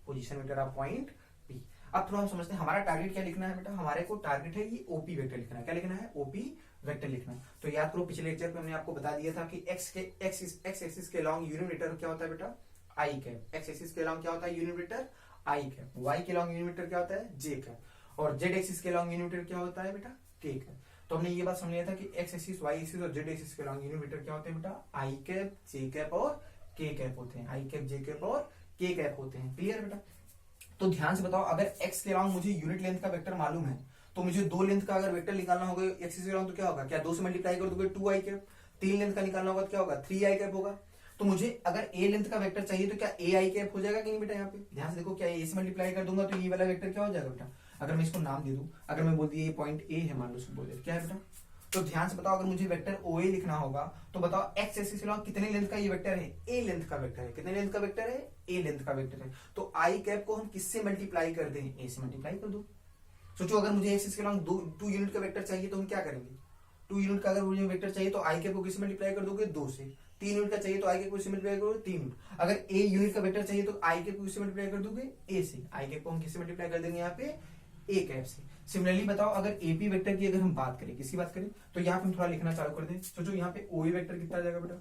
position vector of point P. अब थोड़ा हम समझते हैं हमारा टारगेट क्या लिखना है बेटा, हमारे को टारगेट है ये ओपी वेक्टर लिखना है। क्या लिखना है, ओपी वेक्टर लिखना है। तो याद करो पिछले लेक्चर में हमने आपको बता दिया था कि एक्स एक्सिस के लॉन्ग यूनिट वेक्टर क्या होता है बेटा, आई कैप। एक्स एक्सिस के लॉन्ग क्या होता है, यूनिट वेक्टर आई कैप। वाई के लॉन्ग यूनिट वेक्टर क्या होता है, जे कैप। और जेड एक्सिस के लॉन्ग यूनिट वेक्टर क्या होता है बेटा, के कैप। तो हमने ये बात समझ लिया था कि एक्स एक्सिस, वाई एक्सिस और जेड एक्सिस के लॉन्ग यूनिट वेक्टर क्या होते हैं बेटा, आई कैप, जे कैप और के कैप होते हैं। आई कैप, जे कैप और के कैप होते हैं। क्लियर बेटा। तो ध्यान से बताओ, अगर एक्स के लॉन्ग मुझे यूनिट लेंथ का वेक्टर मालूम है, तो मुझे 2 लेंथ का अगर वेक्टर निकालना होगा एक्सिस के लॉन्ग, तो क्या होगा, क्या 2 से मल्टीप्लाई कर दोगे 2 आई कैप। 3 लेंथ का निकालना होगा तो क्या होगा, 3 आई कैप होगा। तो मुझे अगर ए लेंथ का वेक्टर चाहिए तो क्या ए आई कैप हो जाएगा कि नहीं बेटा। यहाँ पे ध्यान से देखो, क्या ए से मल्टीप्लाई कर दूंगा तो ये वाला वेक्टर क्या हो जाएगा बेटा। अगर मैं इसको नाम दे दूं, अगर मैं बोल दिया ये पॉइंट ए है, मान लो बोल क्या है बेटा, तो ध्यान से बताओ, अगर मुझे वेक्टर OA लिखना होगा तो बताओ एक्स एक्सिस के अलॉन्ग कितने लेंथ का ये वेक्टर है, ए लेंथ का वेक्टर है। कितने लेंथ का वेक्टर है, ए लेंथ का वेक्टर है। तो आई कैप को हम किससे मल्टीप्लाई कर दें, ए से मल्टीप्लाई कर दो। सोचो अगर मुझे एक्सिस के अलॉन्ग 2 यूनिट का वेक्टर चाहिए तो हम क्या करेंगे, 2 यूनिट का अगर मुझे वेक्टर चाहिए तो आई कैप को किससे मल्टीप्लाई कर दोगे, 2 से। 3 यूनिट का चाहिए तो आई कैप को किससे मल्टीप्लाई करोगे, 3 यूनिट। अगर ए यूनिट का वेक्टर चाहिए तो आई कैप को किससे मल्टीप्लाई कर दोगे, ए से। आई कैप को हम किससे मल्टीप्लाई कर देंगे यहाँ पे, ए कैप से। सिमिलरली बताओ अगर एपी वेक्टर की अगर हम बात करें, किसकी बात करें, तो यहाँ पे हम थोड़ा लिखना चालू कर दें। सोचो यहाँ पे ओए वेक्टर कितना आ जाएगा बेटा,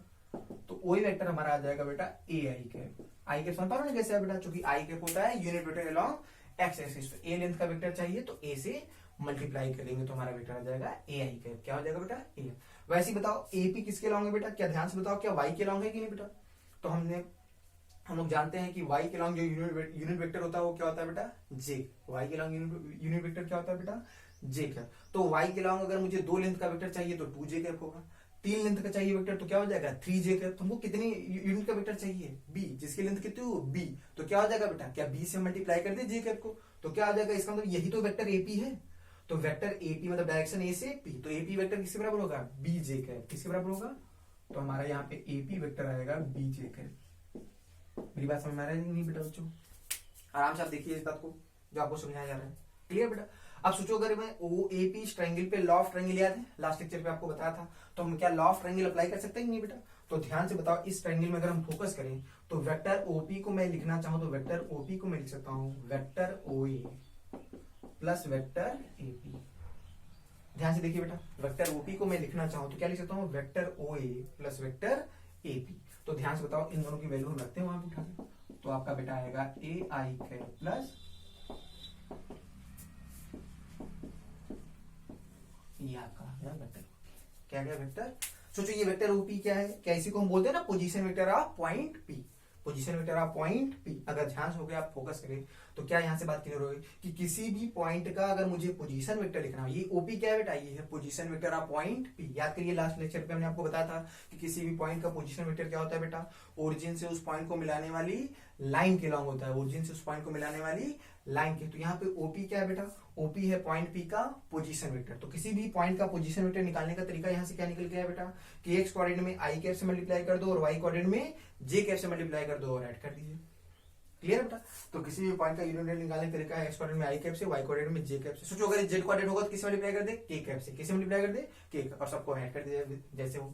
तो ओए वेक्टर हमारा आ जाएगा बेटा ए आई कैप। आई कैप समझ पा रहे हो कैसे है बेटा, क्योंकि आई कैप होता है unit vector along x axis. तो ए लेंथ का वेक्टर चाहिए तो ए से मल्टीप्लाई करेंगे तो हमारा वेक्टर आ जाएगा ए आई कैप। क्या हो जाएगा बेटा, ए। वैसे ही बताओ एपी किसके अलॉन्ग है बेटा, क्या ध्यान से बताओ, क्या वाई के अलॉन्ग है कि नहीं बेटा। तो हम लोग जानते हैं कि y के अलॉन्ग जो यूनिट वेक्टर होता है वो क्या होता है बेटा, j। y के अलॉन्ग यूनिट वेक्टर क्या होता है बेटा, j कैप। तो y के अलॉन्ग अगर मुझे 2 लेंथ का वेक्टर चाहिए तो 2j कैप होगा। 3 लेंथ का चाहिए वेक्टर तो क्या हो जाएगा, 3j कैप। तो हमको कितनी यूनिट का वेक्टर चाहिए, b, जिसकी लेंथ कितनी हो, b। तो क्या हो जाएगा बेटा, क्या b से मल्टीप्लाई कर दे j कैप को, तो क्या आ जाएगा, इसका मतलब यही तो वेक्टर AP है। तो वेक्टर AP मतलब डायरेक्शन A से P, तो AP वेक्टर किसके बराबर होगा, bj कैप। किसके बराबर होगा, तो हमारा यहाँ पे AP वेक्टर आएगा bj कैप। मेरी बात समझ में आ रहा है नहीं बेटा बच्चों, आराम से आप देखिए इस बात को जो आपको समझाया जा रहा है। क्लियर बेटा। अब सोचो अगर मैं OAP ट्रायंगल पे लॉ ऑफ ट्रायंगल याद है, लास्ट लेक्चर पे आपको बताया था, तो हम क्या लॉ ऑफ ट्रायंगल अप्लाई कर सकते हैं नहीं बेटा। तो ध्यान से बताओ इस ट्रायंगल में अगर हम फोकस करें तो वेक्टर OP को मैं लिखना चाहूं तो वेक्टर OP को मैं लिख सकता हूं vector OA plus vector AP। ध्यान से देखिए बेटा, वेक्टर OP को मैं लिखना चाहूं तो क्या लिख सकता हूं, vector OA plus vector AP। तो ध्यान से बताओ इन दोनों की वैल्यू हम रखते हैं वहां पे उठा के, तो आपका बेटा आएगा ए आई कैप प्लस ये आपका वेक्टर। क्या क्या वेक्टर, सोचो ये वेक्टर ओपी क्या है, क्या इसी को हम बोलते हैं ना position vector of point P. Position vector of point P, अगर ध्यान से हो गया आप फोकस करें तो क्या यहां से बात क्लियर होगी कि किसी भी पॉइंट का अगर मुझे पोजीशन वेक्टर लिखना हो, ये ओपी क्या है बेटा, ये है position vector of point P. याद करिए लास्ट लेक्चर पे हमने आपको बताया था कि किसी भी पॉइंट का पोजीशन वेक्टर क्या होता है बेटा, ओरिजिन से उस पॉइंट को मिलाने वाली लाइन के लॉन्ग होता है, ओरिजिन से उस पॉइंट को मिलाने वाली लाइन के। तो यहाँ पे ओपी क्या है बेटा, ओपी है पॉइंट पी का पोजीशन वेक्टर। तो किसी भी पॉइंट का पोजीशन वेक्टर निकालने का तरीका यहाँ से क्या निकल गया बेटा कि एक्स कोऑर्डिनेट में आई कैप से मल्टीप्लाई कर दो और वाई कोऑर्डिनेट में जे कैप से मल्टीप्लाई कर दो और ऐड कर दीजिए। क्लियर बेटा। तो किसी भी पॉइंट का यूनिट निकालने का तरीका है एक्स कोऑर्डिनेट में आई कैप से, वाई कोऑर्डिनेट में जे कैप से। सोचो अगर जेड कोऑर्डिनेट होगा तो किससे मल्टीप्लाई कर दे, के कैप से। किससे मल्टीप्लाई कर दे, के, और सबको ऐड कर दे जैसे हो,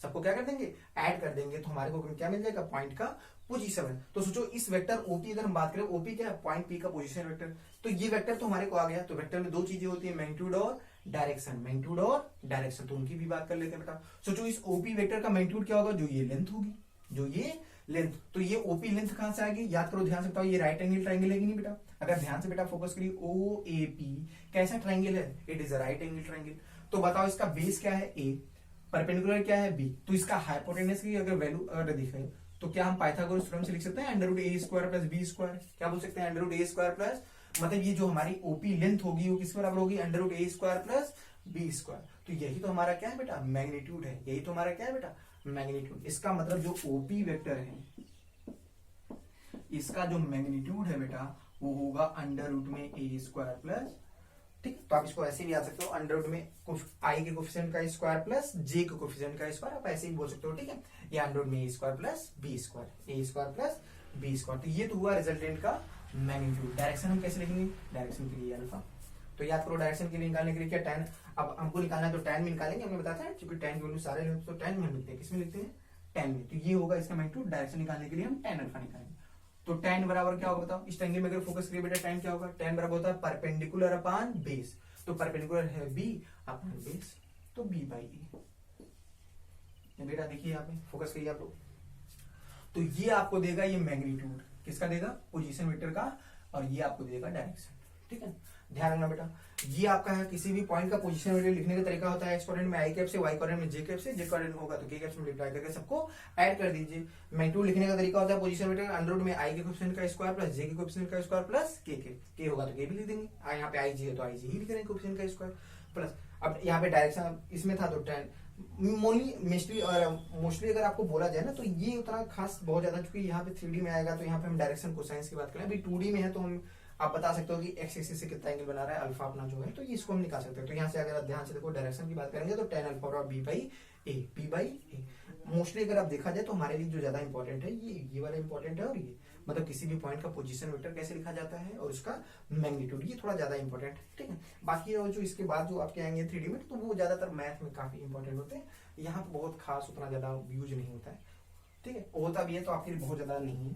सबको क्या कर देंगे, ऐड कर देंगे। तो हमारे को क्या मिल जाएगा, पॉइंट का पोजीशन। तो सोचो इस वेक्टर ओपी अगर हम बात करें, ओपी क्या है, पॉइंट पी का पोजीशन वेक्टर। तो ये वेक्टर तो हमारे को आ गया। तो वेक्टर में 2 चीजें होती है, मैग्नीट्यूड और डायरेक्शन। मैग्नीट्यूड और डायरेक्शन, तो उनकी भी बात कर लेते हैं बेटा। सोचो इस ओपी वेक्टर का मैग्नीट्यूड क्या होगा, जो ये लेंथ होगी, जो ये लेंथ। तो ये ओपी लेंथ कहां से आएगी, याद करो ध्यान से बताओ, ये राइट एंगल ट्रायंगल है कि नहीं बेटा। अगर ध्यान से बेटा फोकस करिए, OAP कैसा ट्रायंगल है, it is a right angle triangle. तो बताओ इसका बेस क्या है, A, परपेंडिकुलर क्या है, B। तो इसका हाइपोटेनस की अगर वैल्यू अगर दिखे तो क्या हम पाइथागोरस थ्योरम से लिख सकते हैं, √a² प्लस b²। क्या बोल सकते हैं, √a² प्लस, मतलब ये जो हमारी ओपी लेंथ होगी वो किसके बराबर होगी, √a² प्लस b²। तो यही तो हमारा क्या है बेटा, मैग्नीट्यूड है। यही तो हमारा क्या है बेटा, मैग्नीट्यूड। इसका मतलब जो ओपी वेक्टर है इसका जो मैग्नीट्यूड है बेटा वो होगा √a² प्लस, ठीक। तो आप इसको ऐसे भी याद सकते हो, √ में आई के कोफिशिएंट का स्क्वायर प्लस जे के कोफिशिएंट का स्क्वायर, आप ऐसे ही बोल सकते हो, ठीक है। ये √ में a² plus b² a² plus b²। तो ये तो हुआ रिजल्टेंट का मैग्नीट्यूड। डायरेक्शन हम कैसे लिखेंगे, डायरेक्शन के लिए अल्फा। तो याद करो डायरेक्शन के लिए निकालने के लिए क्या, tan। अब हमको निकालना है तो tan में निकालेंगे, हमने बताया था क्योंकि tan की वैल्यू सारे तो tan में हम लिखते हैं, किसमें लिखते हैं, tan में। तो ये होगा इसका मैग्नीट्यूड। डायरेक्शन निकालने के लिए हम tan अल्फा निकालेंगे। तो tan बराबर क्या होगा बताओ, इस ट्रायंगल में अगर फोकस करिए बेटा, tan क्या होगा, tan बराबर होता है परपेंडिकुलर अपॉन बेस। तो परपेंडिकुलर है b अपॉन बेस, तो b/e। बेटा देखिए यहाँ पे फोकस करिए आप लोग, तो ये आपको देगा ये मैग्नीट्यूड, किसका देगा, पोजीशन वेक्टर का, और ये आपको देगा डायरेक्शन, ठीक है। ध्यान रखना बेटा, ये आपका है किसी भी पॉइंट का पोजीशन वेक्टर लिखने का तरीका होता है, एक्स कोऑर्डिनेट में आई कैप से, वाई कोऑर्डिनेट में जे कैप से, जे कोऑर्डिनेट होगा तो के कैप से मल्टीप्लाई करके सबको ऐड कर दीजिए। मैग्नीट्यूड लिखने का तरीका होता है पोजीशन वेक्टर √ में आई के कोएफिशिएंट का स्क्वायर प्लस जे के कोएफिशिएंट का स्क्वायर प्लस के होगा तो के भी लिख देंगे। यहाँ पे आई जी है तो आई जी ही लिख देंगे कोएफिशिएंट का स्क्वायर प्लस। अब यहाँ पे डायरेक्शन इसमें था तो tan मोस्टली अगर आपको बोला जाए ना तो ये उतना खास बहुत ज्यादा, क्योंकि यहाँ पे 3D में आएगा तो यहाँ पे हम डायरेक्शन कोसाइंस की बात करें। अभी 2D में है तो हम आप बता सकते हो कि एक्स एक्सिस से कितना एंगल बना रहा है अल्फा अपना जो है, तो ये इसको हम निकाल सकते हैं। तो यहाँ से अगर आप ध्यान से देखो डायरेक्शन की बात करेंगे तो टेन अल्फा और बी बाई ए। मोस्टली अगर आप देखा जाए तो हमारे लिए जो ज्यादा इंपॉर्टेंट है ये वाला इंपॉर्टेंट है, और ये मतलब किसी भी पॉइंट का पोजीशन वेक्टर कैसे लिखा जाता है और उसका मैग्नीट्यूड, ये थोड़ा ज्यादा इंपॉर्टेंट है, ठीक है। बाकी और जो इसके बाद जो आपके आएंगे 3D में, तो वो ज्यादातर मैथ में काफी इंपॉर्टेंट होते हैं। यहाँ पे बहुत खास उतना ज्यादा यूज नहीं होता है, ठीक है। होता भी है तो आपके लिए बहुत ज्यादा नहीं है,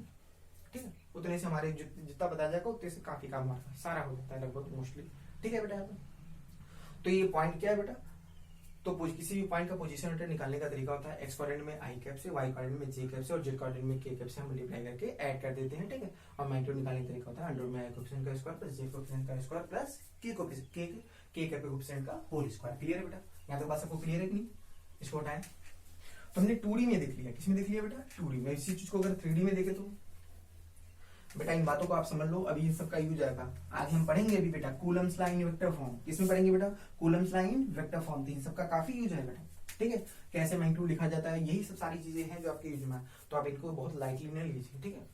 ठीक है। उतने से हमारे जितना बताया जाएगा उतने से काफी काम आता है, सारा हो जाता है लगभग मोस्टली, ठीक है बेटा। यहाँ पे तो ये पॉइंट क्या है बेटा, तो किसी भी पॉइंट का पोजीशन वेक्टर निकालने का तरीका होता है एक्स कोऑर्डिनेट में आई कैप से, वाई कोऑर्डिनेट में जे कैप से और जेड कोऑर्डिनेट में के कैप से हम मल्टीप्लाई करके ऐड कर देते हैं, ठीक है। और मैग्नीट्यूड निकालने का तरीका होता है अंडर में आई कोएफिशिएंट का स्क्वायर प्लस जे कोएफिशिएंट का स्क्वायर प्लस के कोएफिशिएंट का होल स्क्वायर। क्लियर है बेटा, यहाँ तक बात सबको क्लियर है कि नहीं? इसको हटाएं। तो हमने 2D में देख लिया, किसमें देख लिया बेटा? 2D में। इसी चीज को अगर 3D में देखे तो बेटा इन बातों को आप समझ लो, अभी इन सबका यूज आएगा। आगे हम पढ़ेंगे अभी बेटा Coulomb's law in vector form, किसमें पढ़ेंगे बेटा? Coulomb's law in vector form. तो इन सबका काफी यूज है बेटा, ठीक है। कैसे मैग्नीट्यूड लिखा जाता है, यही सब सारी चीजें हैं जो आपके यूज में है, तो आप इनको बहुत लाइटली न लीजिए, ठीक है।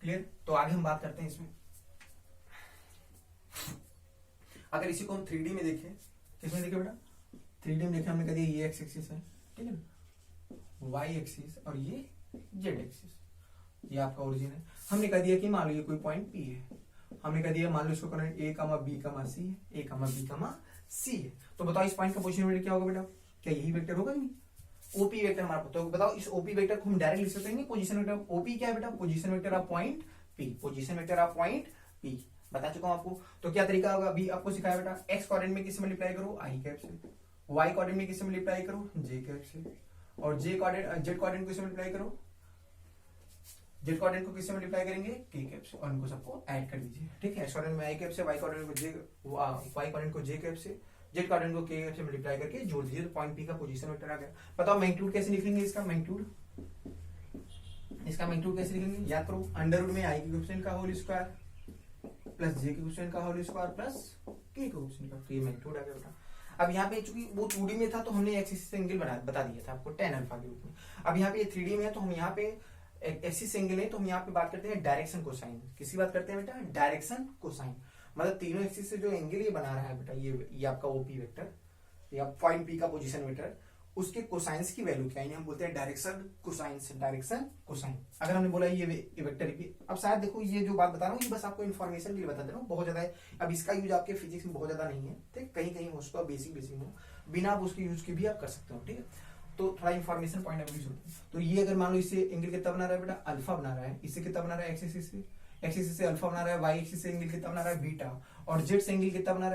क्लियर? तो आगे हम बात करते हैं इसमें। अगर इसी को हम 3D में देखें, किसमें देखें बेटा? 3D में देखें, हमने कह दिया ये एक्स एक्सिस है, ठीक है, वाई एक्सिस और ये जेड एक्सिस, ये आपका ओरिजिन है। हमने कह दिया कि मान लो ये कोई पॉइंट पी है, हमने कह दिया मान लो इसको करना ए कमा बी कमा सी है, ए कमा बी कमा सी है। तो बताओ इस पॉइंट का पोजीशन वेक्टर क्या होगा बेटा? क्या यही वेक्टर होगा नहीं? ओपी वेक्टर हमारा। तो बताओ इस ओपी वेक्टर को हम डायरेक्ट लिख सकते हैं पोजीशन वेक्टर। ओपी क्या है बेटा? Position vector of point P, position vector of point P. बता चुका हूं आपको। तो क्या तरीका होगा? अभी आपको सिखाया बेटा, एक्स कोऑर्डिनेट में किससे मल्टीप्लाई करो? आई कैप से। वाई कोऑर्डिनेट में किससे मल्टीप्लाई करो? जे कैप से। और जेड कोऑर्डिनेट को किससे मल्टीप्लाई करो? जेड कोऑर्डिनेट को किससे मल्टीप्लाई करेंगे? के कैप से। और इनको सबको ऐड कर दीजिए, ठीक है। एक्स कोऑर्डिनेट में आई कैप से, वाई कोऑर्डिनेट को जे कैप से, जेड कोऑर्डिनेट को के कैप से मल्टीप्लाई करके जोड़ दीजिए, तो पॉइंट पी का पोजीशन वेक्टर आ गया। बताओ मैग्नीट्यूड कैसे लिखेंगे इसका? मैग्नीट्यूड कैसे लिखेंगे? याद करो, अंडर रूट में आई के कोएफिशिएंट का होल स्क्वायर प्लस जे के कोएफिशिएंट का होल स्क्वायर प्लस के के कोएफिशिएंट का, तो ये मैग्नीट्यूड आ गया बेटा। अब यहाँ पे चूंकि वो 2D में था तो हमने एक्स एक्सिस एंगल बता दिया था आपको tan अल्फा के रूप में। अब यहाँ पे 3D में है तो हम यहाँ पे एक्सिस एंगल है, तो हम यहाँ पे बात करते हैं डायरेक्शन कोसाइन। किसकी बात करते हैं बेटा? Direction cosine. मतलब तीनों एक्सिस से जो एंगल ये बना रहा है बेटा, ये आपका ओपी वेक्टर या पॉइंट पी का पोजीशन वेक्टर, उसके कोसाइंस की वैल्यू क्या है, हम बोलते हैं डायरेक्शन कोसाइंस। Direction cosine. अगर हमने बोला ये वेक्टर, अब शायद देखो ये जो बात बता रहा हूँ ये बस आपको इन्फॉर्मेशन के लिए बता दे रहा हूँ, बहुत ज्यादा है। अब इसका यूज आपके फिजिक्स में बहुत ज्यादा नहीं है, ठीक। कहीं कहीं हो सकता है बेसिक में, बिना आप उसके यूज के भी आप कर सकते हो, ठीक है। तो थोड़ा इन्फॉर्मेशन पॉइंट ऑफ व्यू होता है। तो ये अगर मान लो इससे एंगल कितना बना रहा है बेटा? अल्फा बना रहा है। इससे कितना बना रहा है? एक्स एक्सिस से अल्फा बना रहा है। वाई एक्सिस से एंगल कितना बना रहा है? बीटा। और जेड से एंगल कितना बना रहा है?